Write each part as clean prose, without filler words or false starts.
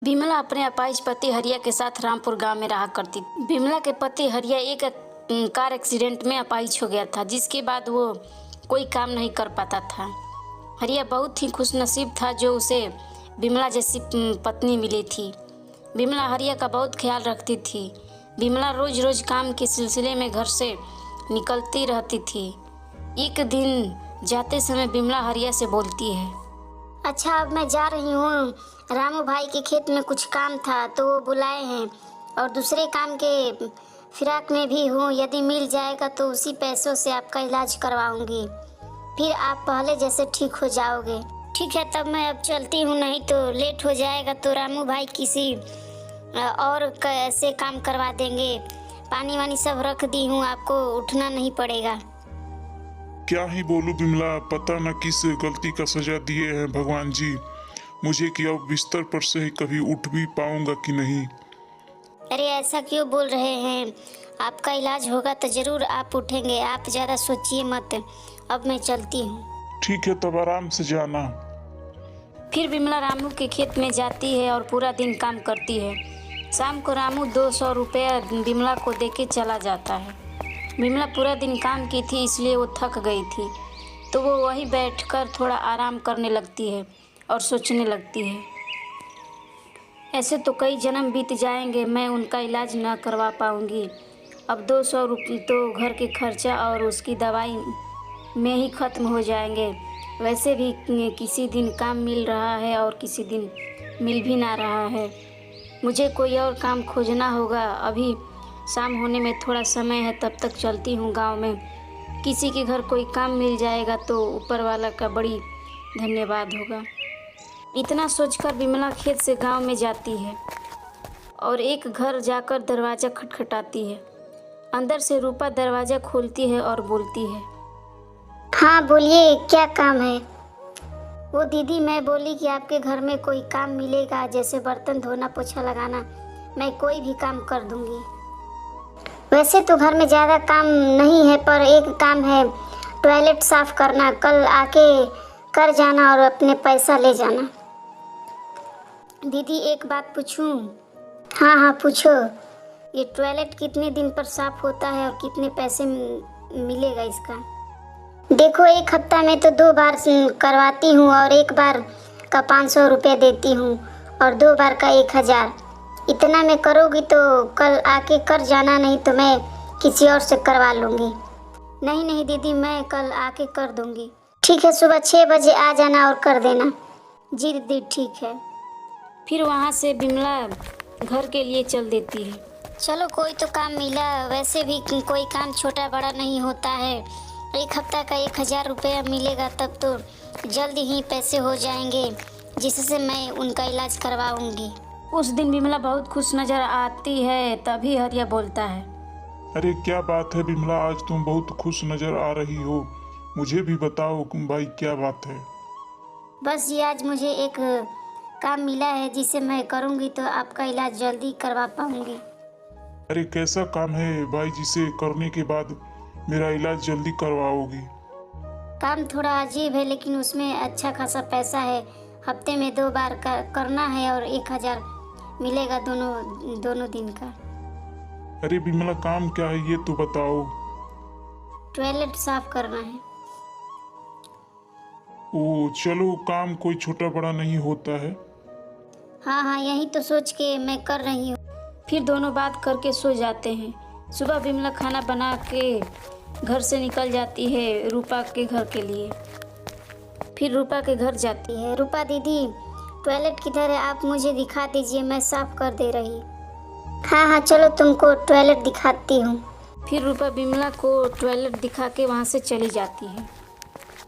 विमला अपने अपाहिज पति हरिया के साथ रामपुर गांव में रहा करती थी। विमला के पति हरिया एक कार एक्सीडेंट में अपाहिज हो गया था, जिसके बाद वो कोई काम नहीं कर पाता था। हरिया बहुत ही खुशनसीब था जो उसे विमला जैसी पत्नी मिली थी। विमला हरिया का बहुत ख्याल रखती थी। विमला रोज रोज काम के सिलसिले में घर से निकलती रहती थी। एक दिन जाते समय विमला हरिया से बोलती है, अच्छा अब मैं जा रही हूँ, रामू भाई के खेत में कुछ काम था तो वो बुलाए हैं और दूसरे काम के फिराक में भी हूँ। यदि मिल जाएगा तो उसी पैसों से आपका इलाज करवाऊंगी, फिर आप पहले जैसे ठीक हो जाओगे। ठीक है, तब मैं अब चलती हूँ, नहीं तो लेट हो जाएगा तो रामू भाई किसी और कैसे काम करवा देंगे। पानी वानी सब रख दी हूँ, आपको उठना नहीं पड़ेगा। क्या ही बोलूं विमला, पता न किस गलती का सजा दिए हैं भगवान जी मुझे कि अब बिस्तर पर से ही कभी उठ भी पाऊंगा कि नहीं। अरे ऐसा क्यों बोल रहे हैं, आपका इलाज होगा तो जरूर आप उठेंगे, आप ज़्यादा सोचिए मत। अब मैं चलती हूँ। ठीक है, तब आराम से जाना। फिर विमला रामू के खेत में जाती है और पूरा दिन काम करती है। शाम को रामू 200 रुपया विमला को देके चला जाता है। विमला पूरा दिन काम की थी, इसलिए वो थक गई थी, तो वो वहीं बैठकर थोड़ा आराम करने लगती है और सोचने लगती है, ऐसे तो कई जन्म बीत जाएंगे, मैं उनका इलाज न करवा पाऊंगी। अब 200 रुपये तो घर के खर्चा और उसकी दवाई में ही ख़त्म हो जाएंगे। वैसे भी किसी दिन काम मिल रहा है और किसी दिन मिल भी ना रहा है। मुझे कोई और काम खोजना होगा। अभी शाम होने में थोड़ा समय है, तब तक चलती हूँ गांव में। किसी के घर कोई काम मिल जाएगा तो ऊपर वाला का बड़ी धन्यवाद होगा। इतना सोचकर विमला खेत से गांव में जाती है और एक घर जाकर दरवाज़ा खटखटाती है। अंदर से रूपा दरवाज़ा खोलती है और बोलती है, हाँ बोलिए, क्या काम है? वो दीदी, मैं बोली कि आपके घर में कोई काम मिलेगा, जैसे बर्तन धोना, पोछा लगाना, मैं कोई भी काम कर दूंगी। वैसे तो घर में ज़्यादा काम नहीं है, पर एक काम है, टॉयलेट साफ करना। कल आके कर जाना और अपने पैसा ले जाना। दीदी एक बात पूछूं? हाँ हाँ पूछो। ये टॉयलेट कितने दिन पर साफ होता है और कितने पैसे मिलेगा इसका? देखो, एक हफ्ता में तो 2 बार करवाती हूँ और एक बार का 500 रुपये देती हूँ और 2 बार का 1000। इतना में करोगी तो कल आके कर जाना, नहीं तो मैं किसी और से करवा लूँगी। नहीं नहीं दीदी, मैं कल आके कर दूँगी। ठीक है, सुबह 6 बजे आ जाना और कर देना। जी दीदी ठीक है। फिर वहाँ से विमला घर के लिए चल देती है। चलो, कोई तो काम मिला। वैसे भी कोई काम छोटा बड़ा नहीं होता है। एक हफ्ता का 1000 रुपया मिलेगा, तब तो जल्दी ही पैसे हो जाएंगे, जिससे मैं उनका इलाज करवाऊंगी। उस दिन विमला बहुत खुश नजर आती है। तभी हरिया बोलता है, अरे क्या बात है विमला, आज तुम बहुत खुश नजर आ रही हो। मुझे भी बताओ भाई, क्या बात है? बस ये आज मुझे एक काम मिला है, जिसे मैं करूंगी तो आपका इलाज जल्दी करवा पाऊंगी। अरे कैसा काम है भाई जिसे करने के बाद मेरा इलाज जल्दी करवाओगी? काम थोड़ा अजीब है, लेकिन उसमें अच्छा खासा पैसा है। हफ्ते में 2 बार करना है और 1000 मिलेगा दोनों दिन का। अरे विमला, काम क्या है ये तो बताओ। टॉयलेट साफ करना है। ओ चलो, काम कोई छोटा बड़ा नहीं होता है। हाँ हाँ, यही तो सोच के मैं कर रही हूँ। फिर दोनों बात करके सो जाते हैं। सुबह विमला खाना बना के घर से निकल जाती है रूपा के घर के लिए। फिर रूपा के घर जाती है। रूपा दीदी, टॉयलेट किधर है, आप मुझे दिखा दीजिए, मैं साफ कर दे रही। हाँ हाँ चलो, तुमको टॉयलेट दिखाती हूँ। फिर रूपा विमला को टॉयलेट दिखा के वहाँ से चली जाती है।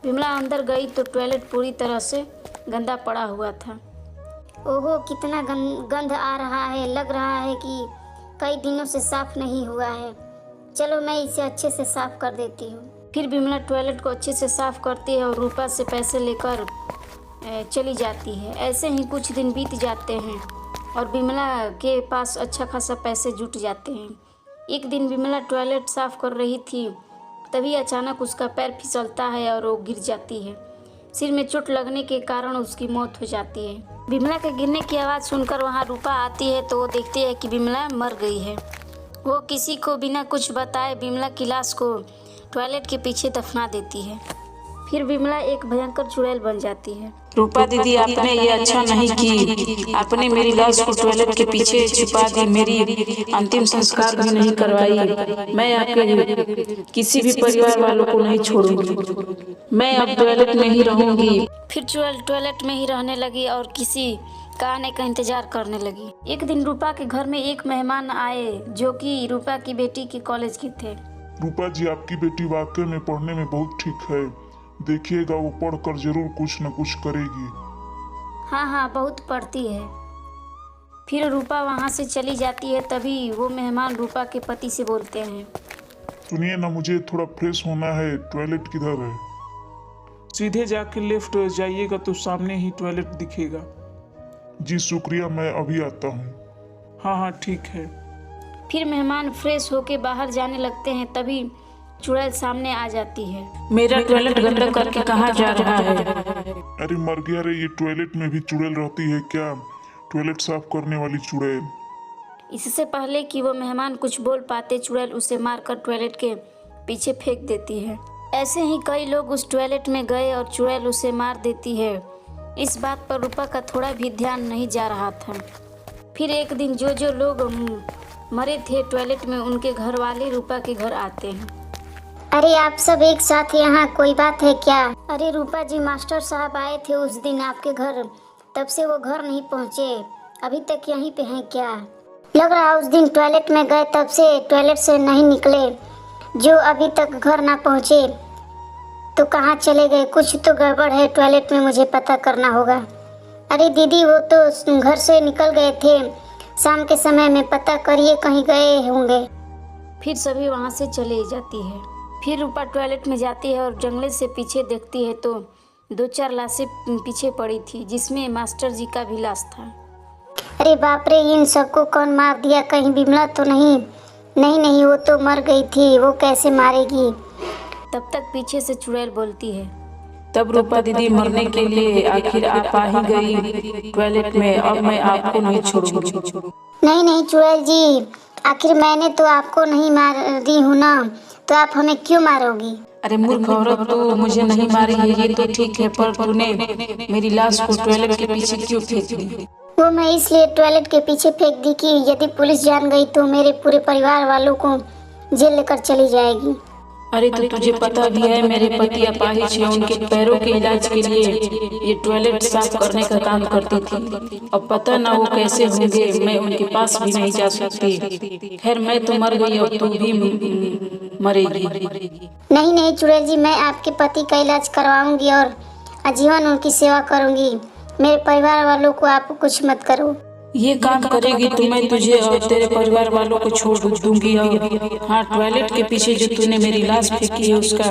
विमला अंदर गई तो टॉयलेट पूरी तरह से गंदा पड़ा हुआ था। ओहो, कितना गंध आ रहा है, लग रहा है कि कई दिनों से साफ नहीं हुआ है। चलो मैं इसे अच्छे से साफ कर देती हूँ। फिर विमला टॉयलेट को अच्छे से साफ करती है और रूपा से पैसे लेकर चली जाती है। ऐसे ही कुछ दिन बीत जाते हैं और विमला के पास अच्छा खासा पैसे जुट जाते हैं। एक दिन विमला टॉयलेट साफ कर रही थी, तभी अचानक उसका पैर फिसलता है और वो गिर जाती है। सिर में चोट लगने के कारण उसकी मौत हो जाती है। बिमला के गिरने की आवाज़ सुनकर वहाँ रूपा आती है तो वो देखती है कि बिमला मर गई है। वो किसी को बिना कुछ बताए बिमला की लाश को टॉयलेट के पीछे दफना देती है। फिर बिमला एक भयंकर चुड़ैल बन जाती है। रूपा दीदी, आपने ये अच्छा नहीं की। आपने मेरी लाश को टॉयलेट के पीछे छुपा दी, मेरी अंतिम संस्कार भी नहीं करवाई। मैं आपके किसी भी परिवार वालों को नहीं छोड़ूंगी। मैं अब टॉयलेट में ही रहूंगी। फिर चुड़ैल टॉयलेट में ही रहने लगी और किसी का आने का इंतजार करने लगी। एक दिन रूपा के घर में एक मेहमान आए जो कि रूपा की बेटी के कॉलेज के थे। रूपा जी, आपकी बेटी वाकई में पढ़ने में बहुत ठीक है। देखिएगा वो पढ़कर जरूर कुछ न कुछ करेगी। हाँ, बहुत पढ़ती है। फिर रूपा वहाँ से चली जाती है। तभी वो मेहमान रूपा के पति से बोलते हैं, सुनिए ना, मुझे थोड़ा फ्रेश होना है। टॉयलेट किधर है? सीधे जाके लेफ्ट जाइएगा तो सामने ही टॉयलेट दिखेगा। जी शुक्रिया, मैं अभी आता हूँ। हाँ, ठीक है। फिर मेहमान फ्रेश होके बाहर जाने लगते हैं। तभी चुड़ैल सामने आ जाती है। मेरा टॉयलेट गंदा करके कहाँ जा रहा है? अरे मर गया रे, ये टॉयलेट में भी चुड़ैल रहती है क्या? टॉयलेट साफ करने वाली चुड़ैल। इससे पहले कि वो मेहमान कुछ बोल पाते, चुड़ैल उसे मारकर टॉयलेट के पीछे फेंक देती है। ऐसे ही कई लोग उस टॉयलेट में गए और चुड़ैल उसे मार देती है। इस बात पर रूपा का थोड़ा भी ध्यान नहीं जा रहा था। फिर एक दिन जो लोग मरे थे टॉयलेट में, उनके घर वाले रूपा के घर आते हैं। अरे आप सब एक साथ यहाँ, कोई बात है क्या? अरे रूपा जी, मास्टर साहब आए थे उस दिन आपके घर, तब से वो घर नहीं पहुँचे, अभी तक यहीं पे हैं क्या? लग रहा है उस दिन टॉयलेट में गए तब से टॉयलेट से नहीं निकले, जो अभी तक घर ना पहुँचे तो कहाँ चले गए? कुछ तो गड़बड़ है टॉयलेट में, मुझे पता करना होगा। अरे दीदी, वो तो घर से निकल गए थे शाम के समय में, पता करिए कहीं गए होंगे। फिर सभी वहाँ से चले जाती है। फिर रूपा टॉयलेट में जाती है और जंगले से पीछे देखती है तो 2-4 लाशें पीछे पड़ी थी, जिसमें मास्टर जी का भी लाश था। अरे बाप रे, इन सबको कौन मार दिया? कहीं बिमला तो नहीं? नहीं, वो तो मर गई थी, वो कैसे मारेगी? तब तक पीछे से चुड़ैल बोलती है, तब रूपा दीदी, मरने के लिए आखिर आप आ ही गई टॉयलेट में। अब मैं आपको नहीं छोड़ूंगी। नहीं चुड़ैल जी, आखिर मैंने तो आपको नहीं मार दी हूँ ना, तो आप हमें क्यों मारोगी? अरे मूर्ख औरत, तो मुझे नहीं मारी है ये तो ठीक है, पर तूने मेरी लाश को टॉयलेट के पीछे क्यों फेंक दी? वो मैं इसलिए टॉयलेट के पीछे फेंक दी कि यदि पुलिस जान गई तो मेरे पूरे परिवार वालों को जेल लेकर चली जाएगी। अरे तो तुझे पता भी है मेरे पति अपाहिज हैं, उनके पैरों के इलाज के लिए ये टॉयलेट साफ करने का काम करती थी। अब पता ना वो कैसे होंगे, मैं उनके पास भी नहीं जा सकती। खैर, मैं तो मर गई और तू भी मरेगी। नहीं चुड़ैल जी, मैं आपके पति का इलाज करवाऊंगी और आजीवन उनकी सेवा करूंगी। मेरे परिवार वालों को आप कुछ मत करो। ये काम करेगी तो मैं तुझे और तेरे परिवार वालों को छोड़ दूंगी। और हाँ, टॉयलेट के पीछे जो तूने मेरी लाश फेंकी है उसका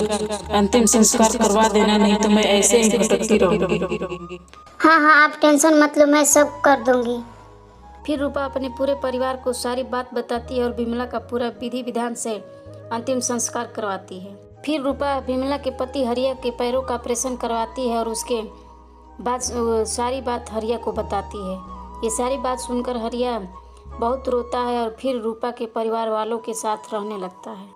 अंतिम संस्कार करवा देना, नहीं तो मैं ऐसे ही भटकती रहूंगी। हाँ, आप टेंशन मत लो, मैं सब कर दूंगी। फिर रूपा अपने पूरे परिवार को सारी बात बताती है और बिमला का पूरा विधि विधान से अंतिम संस्कार करवाती है। फिर रूपा बिमला के पति हरिया के पैरों का ऑपरेशन करवाती है और उसके बाद सारी बात हरिया को बताती है। ये सारी बात सुनकर हरिया बहुत रोता है और फिर रूपा के परिवार वालों के साथ रहने लगता है।